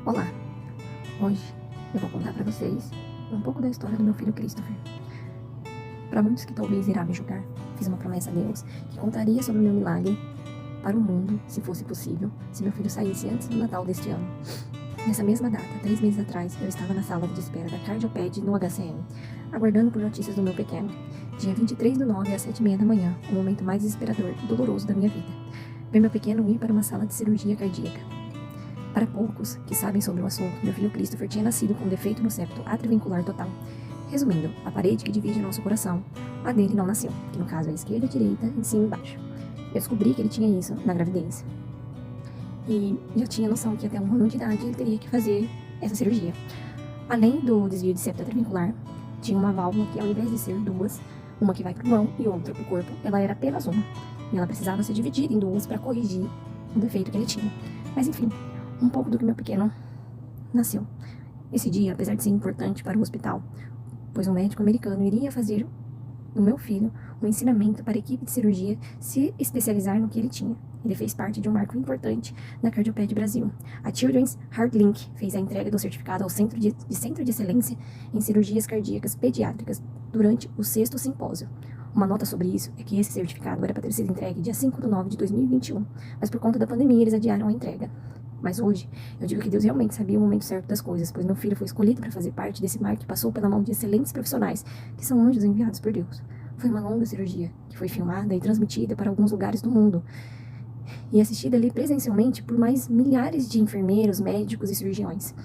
Olá, hoje eu vou contar para vocês um pouco da história do meu filho Christopher. Para muitos que talvez irá me julgar, fiz uma promessa a Deus que contaria sobre o meu milagre para o mundo, se fosse possível, se meu filho saísse antes do Natal deste ano. Nessa mesma data, 3 meses atrás, eu estava na sala de espera da Cardioped no HCM, aguardando por notícias do meu pequeno. Dia 23/9 às 7h30 da manhã, o momento mais desesperador e doloroso da minha vida. Ver meu pequeno ir para uma sala de cirurgia cardíaca. Para poucos que sabem sobre o assunto, meu filho Christopher tinha nascido com um defeito no septo atrioventricular total. Resumindo, a parede que divide nosso coração, a dele não nasceu, que no caso é a esquerda, a direita, em cima e embaixo. Eu descobri que ele tinha isso na gravidez. E já tinha noção que até 1 ano de idade ele teria que fazer essa cirurgia. Além do desvio de septo atrioventricular, tinha uma válvula que, ao invés de ser duas, uma que vai para o pulmão e outra para o corpo, ela era apenas uma. E ela precisava ser dividida em duas para corrigir o defeito que ele tinha. Mas enfim, um pouco do que meu pequeno nasceu. Esse dia, apesar de ser importante para o hospital, pois um médico americano iria fazer do meu filho um ensinamento para a equipe de cirurgia se especializar no que ele tinha. Ele fez parte de um marco importante na Cardioped Brasil. A Children's Heart Link fez a entrega do certificado ao Centro de Excelência em Cirurgias Cardíacas Pediátricas durante o 6º simpósio. Uma nota sobre isso é que esse certificado era para ter sido entregue dia 5/9 de 2021, mas por conta da pandemia eles adiaram a entrega. Mas hoje, eu digo que Deus realmente sabia o momento certo das coisas, pois meu filho foi escolhido para fazer parte desse mar que passou pela mão de excelentes profissionais, que são anjos enviados por Deus. Foi uma longa cirurgia, que foi filmada e transmitida para alguns lugares do mundo, e assistida ali presencialmente por mais milhares de enfermeiros, médicos e cirurgiões.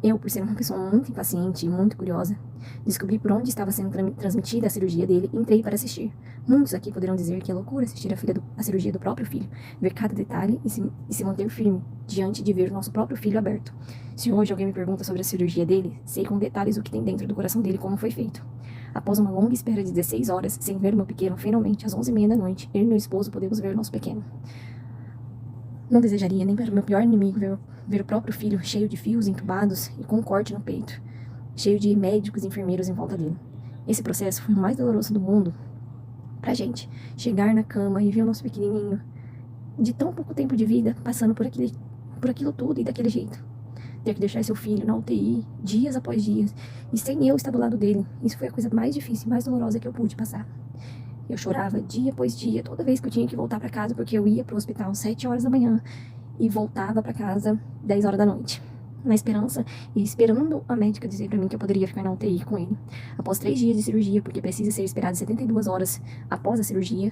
Eu, por ser uma pessoa muito impaciente e muito curiosa, descobri por onde estava sendo transmitida a cirurgia dele e entrei para assistir. Muitos aqui poderão dizer que é loucura assistir a cirurgia do próprio filho, ver cada detalhe e se manter firme diante de ver o nosso próprio filho aberto. Se hoje alguém me pergunta sobre a cirurgia dele, sei com detalhes o que tem dentro do coração dele e como foi feito. Após uma longa espera de 16 horas, sem ver o meu pequeno, finalmente, às 11h30 da noite, eu e meu esposo podemos ver o nosso pequeno. Não desejaria nem para o meu pior inimigo ver o próprio filho cheio de fios entubados e com um corte no peito, cheio de médicos e enfermeiros em volta dele. Esse processo foi o mais doloroso do mundo pra gente. Chegar na cama e ver o nosso pequenininho, de tão pouco tempo de vida, passando por aquilo tudo e daquele jeito. Ter que deixar seu filho na UTI, dias após dias, e sem eu estar do lado dele. Isso foi a coisa mais difícil e mais dolorosa que eu pude passar. Eu chorava dia após dia, toda vez que eu tinha que voltar para casa, porque eu ia pro hospital às 7 horas da manhã e voltava para casa 10 horas da noite. Na esperança e esperando a médica dizer para mim que eu poderia ficar na UTI com ele. Após 3 dias de cirurgia, porque precisa ser esperado 72 horas após a cirurgia,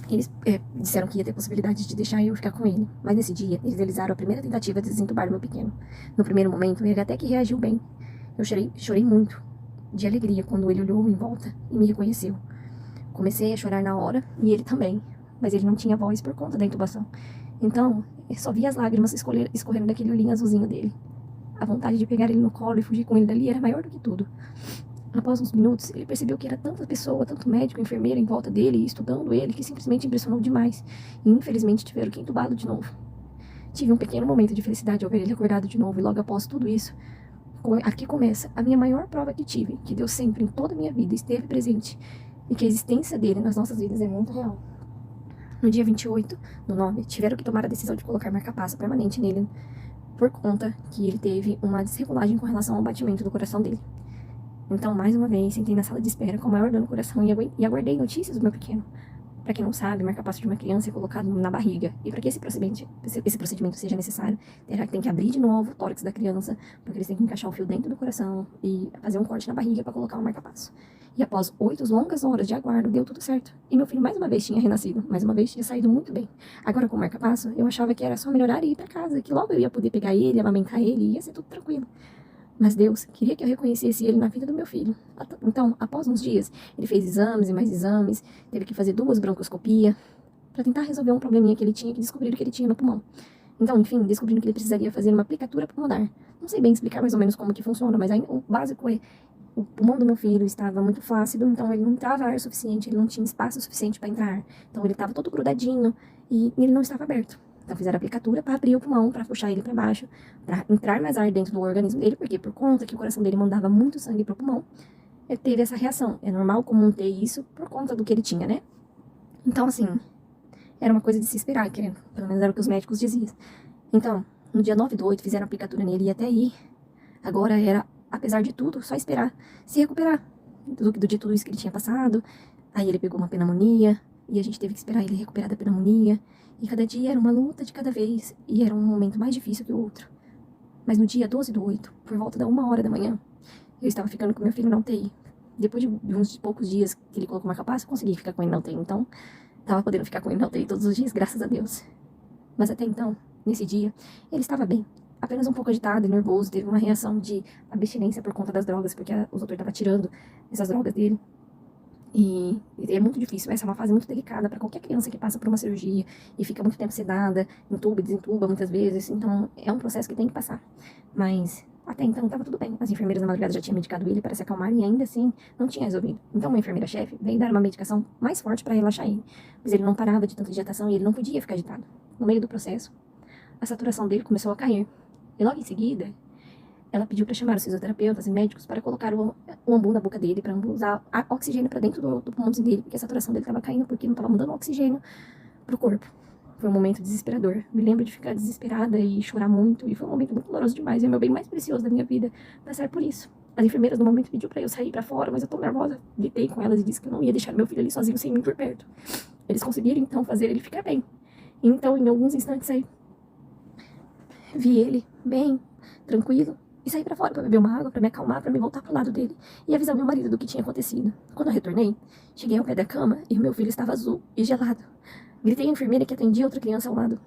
eles disseram que ia ter possibilidade de deixar eu ficar com ele. Mas nesse dia, eles realizaram a primeira tentativa de desentubar o meu pequeno. No primeiro momento, ele até que reagiu bem. Eu chorei muito de alegria quando ele olhou em volta e me reconheceu. Comecei a chorar na hora, e ele também, mas ele não tinha voz por conta da intubação. Então, eu só via as lágrimas escorrendo daquele olhinho azulzinho dele. A vontade de pegar ele no colo e fugir com ele dali era maior do que tudo. Após uns minutos, ele percebeu que era tanta pessoa, tanto médico e enfermeira em volta dele, estudando ele, que simplesmente impressionou demais. E infelizmente tiveram que entubá-lo de novo. Tive um pequeno momento de felicidade ao ver ele acordado de novo, e logo após tudo isso, aqui começa a minha maior prova que tive, que Deus sempre, em toda a minha vida, esteve presente, e que a existência dele nas nossas vidas é muito real. No dia 28/9, tiveram que tomar a decisão de colocar marca-passo permanente nele, por conta que ele teve uma desregulagem com relação ao batimento do coração dele. Então, mais uma vez, sentei na sala de espera com a maior dor no coração e aguardei notícias do meu pequeno. Para quem não sabe, marca-passo de uma criança é colocado na barriga, e para que esse procedimento seja necessário, tem que abrir de novo o tórax da criança, porque eles têm que encaixar o fio dentro do coração e fazer um corte na barriga para colocar o marca-passo. E após 8 longas horas de aguardo, deu tudo certo. E meu filho mais uma vez tinha renascido, mais uma vez tinha saído muito bem. Agora com o marca-passo, eu achava que era só melhorar e ir para casa, que logo eu ia poder pegar ele, amamentar ele, e ia ser tudo tranquilo. Mas Deus queria que eu reconhecesse ele na vida do meu filho. Então, após uns dias, ele fez exames e mais exames, teve que fazer 2 broncoscopias para tentar resolver um probleminha que ele tinha, que descobriram que ele tinha no pulmão. Então, enfim, descobriram que ele precisaria fazer uma aplicatura pulmonar. Não sei bem explicar mais ou menos como que funciona, mas aí, o básico é: o pulmão do meu filho estava muito flácido, então ele não entrava ar suficiente, ele não tinha espaço suficiente para entrar ar. Então ele estava todo grudadinho e ele não estava aberto. Então fizeram a aplicatura para abrir o pulmão, para puxar ele para baixo, para entrar mais ar dentro do organismo dele, porque por conta que o coração dele mandava muito sangue pro pulmão, ele teve essa reação. É normal, comum ter isso por conta do que ele tinha, né? Então, assim, era uma coisa de se esperar, pelo menos era o que os médicos diziam. Então, No dia 9/8 fizeram aplicatura nele e até aí, agora era, apesar de tudo, só esperar se recuperar de tudo isso que ele tinha passado. Aí ele pegou uma pneumonia e a gente teve que esperar ele recuperar da pneumonia. E cada dia era uma luta de cada vez e era um momento mais difícil que o outro. Mas no dia 12/8, por volta da 1h da manhã, eu estava ficando com meu filho na UTI. Depois de uns poucos dias que ele colocou marca-passo, eu consegui ficar com ele na UTI. Então, tava podendo ficar com ele na UTI todos os dias, graças a Deus. Mas até então, nesse dia, ele estava bem. Apenas um pouco agitado e nervoso, teve uma reação de abstinência por conta das drogas, porque o doutor estava tirando essas drogas dele. E é muito difícil, essa é uma fase muito delicada para qualquer criança que passa por uma cirurgia e fica muito tempo sedada, entuba e desentuba muitas vezes, então é um processo que tem que passar. Mas até então estava tudo bem, as enfermeiras na madrugada já tinham medicado ele para se acalmar e ainda assim não tinha resolvido. Então uma enfermeira-chefe veio dar uma medicação mais forte para relaxar ele, mas ele não parava de tanta agitação e ele não podia ficar agitado. No meio do processo, a saturação dele começou a cair e logo em seguida ela pediu para chamar os fisioterapeutas e médicos para colocar o ambu na boca dele, para usar oxigênio para dentro do pulmãozinho dele, porque a saturação dele estava caindo, porque não estava mandando oxigênio pro corpo. Foi um momento desesperador. Me lembro de ficar desesperada e chorar muito, e foi um momento muito doloroso demais. E é o meu bem mais precioso da minha vida passar por isso. As enfermeiras no momento pediu para eu sair para fora, mas eu tô nervosa. Gritei com elas e disse que eu não ia deixar meu filho ali sozinho sem mim por perto. Eles conseguiram então fazer ele ficar bem. Então, em alguns instantes aí, vi ele bem, tranquilo. E saí pra fora pra beber uma água, pra me acalmar, pra me voltar pro lado dele e avisar meu marido do que tinha acontecido. Quando eu retornei, cheguei ao pé da cama e meu filho estava azul e gelado. Gritei à enfermeira que atendia outra criança ao lado,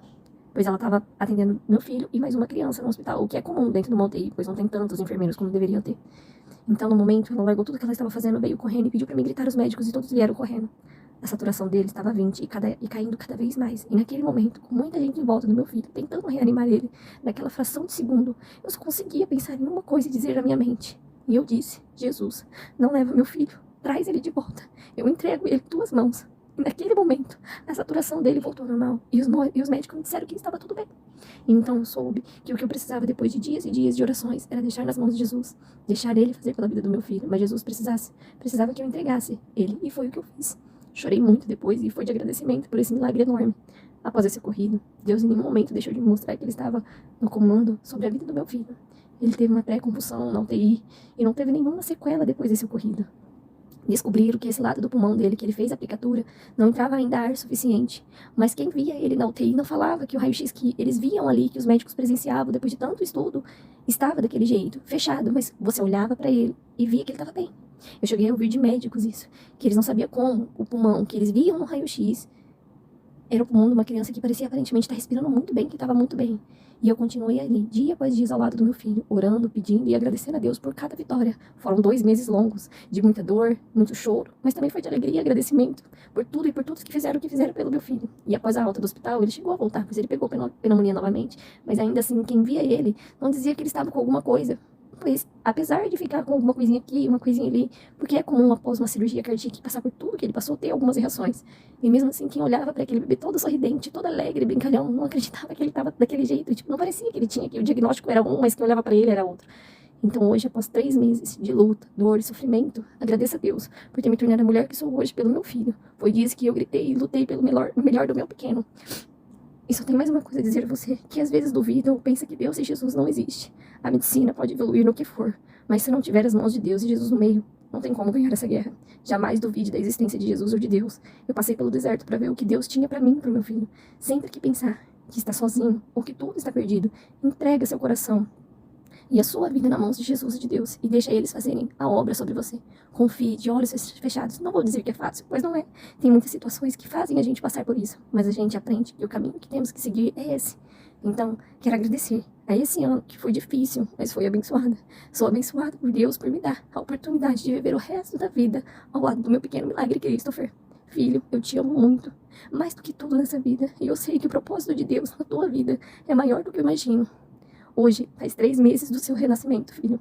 pois ela estava atendendo meu filho e mais uma criança no hospital, o que é comum dentro de uma UTI, pois não tem tantos enfermeiros como deveriam ter. Então, no momento, ela largou tudo que ela estava fazendo, veio correndo e pediu pra me gritar os médicos e todos vieram correndo. A saturação dele estava 20 e caindo cada vez mais. E naquele momento, com muita gente em volta do meu filho, tentando reanimar ele, naquela fração de segundo, eu só conseguia pensar em uma coisa e dizer na minha mente. E eu disse: Jesus, não leva meu filho, traz ele de volta. Eu entrego ele em tuas mãos. E naquele momento, a saturação dele voltou ao normal. E os médicos me disseram que estava tudo bem. E então eu soube que o que eu precisava depois de dias e dias de orações era deixar nas mãos de Jesus. Deixar ele fazer pela vida do meu filho. Mas Jesus precisava que eu entregasse ele. E foi o que eu fiz. Chorei muito depois e foi de agradecimento por esse milagre enorme. Após esse ocorrido, Deus em nenhum momento deixou de me mostrar que Ele estava no comando sobre a vida do meu filho. Ele teve uma pré-convulsão na UTI e não teve nenhuma sequela depois desse ocorrido. Descobriram que esse lado do pulmão dele, que ele fez a aplicatura, não entrava ainda ar suficiente. Mas quem via ele na UTI não falava que o raio-x que eles viam ali, que os médicos presenciavam depois de tanto estudo, estava daquele jeito, fechado. Mas você olhava para ele e via que ele estava bem. Eu cheguei a ouvir de médicos isso, que eles não sabiam como o pulmão que eles viam no raio-x era o pulmão de uma criança que parecia aparentemente estar respirando muito bem, que estava muito bem. E eu continuei ali, dia após dia, ao lado do meu filho, orando, pedindo e agradecendo a Deus por cada vitória. Foram 2 meses longos, de muita dor, muito choro, mas também foi de alegria e agradecimento por tudo e por todos que fizeram pelo meu filho. E após a alta do hospital, ele chegou a voltar, pois ele pegou pneumonia novamente, mas ainda assim, quem via ele não dizia que ele estava com alguma coisa. Pois, apesar de ficar com alguma coisinha aqui, uma coisinha ali, porque é comum após uma cirurgia cardíaca passar por tudo que ele passou, ter algumas reações. E mesmo assim, quem olhava para aquele bebê todo sorridente, todo alegre, brincalhão, não acreditava que ele estava daquele jeito. Tipo, não parecia que ele tinha, que o diagnóstico era um, mas quem olhava para ele era outro. Então hoje, após 3 meses de luta, dor e sofrimento, agradeço a Deus por ter me tornado a mulher que sou hoje pelo meu filho. Foi dias que eu gritei e lutei pelo melhor do meu pequeno. E só tem mais uma coisa a dizer a você, que às vezes duvida ou pensa que Deus e Jesus não existem. A medicina pode evoluir no que for, mas se não tiver as mãos de Deus e Jesus no meio, não tem como ganhar essa guerra. Jamais duvide da existência de Jesus ou de Deus. Eu passei pelo deserto para ver o que Deus tinha para mim e para o meu filho. Sempre que pensar que está sozinho ou que tudo está perdido, entrega seu coração e a sua vida nas mãos de Jesus e de Deus e deixa eles fazerem a obra sobre você. Confie de olhos fechados. Não vou dizer que é fácil, pois não é. Tem muitas situações que fazem a gente passar por isso, mas a gente aprende que o caminho que temos que seguir é esse. Então, quero agradecer a esse ano que foi difícil, mas foi abençoada. Sou abençoada por Deus por me dar a oportunidade de viver o resto da vida ao lado do meu pequeno milagre, Christopher. Filho, eu te amo muito, mais do que tudo nessa vida, e eu sei que o propósito de Deus na tua vida é maior do que eu imagino. Hoje, faz 3 meses do seu renascimento, filho.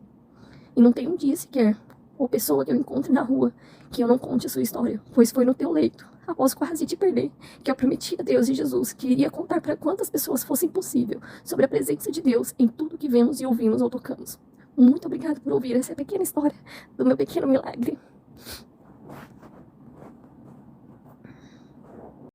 E não tem um dia sequer, ou pessoa que eu encontre na rua, que eu não conte a sua história, pois foi no teu leito, após quase te perder, que eu prometi a Deus e Jesus que iria contar para quantas pessoas fosse possível sobre a presença de Deus em tudo que vemos e ouvimos ou tocamos. Muito obrigado por ouvir essa pequena história do meu pequeno milagre.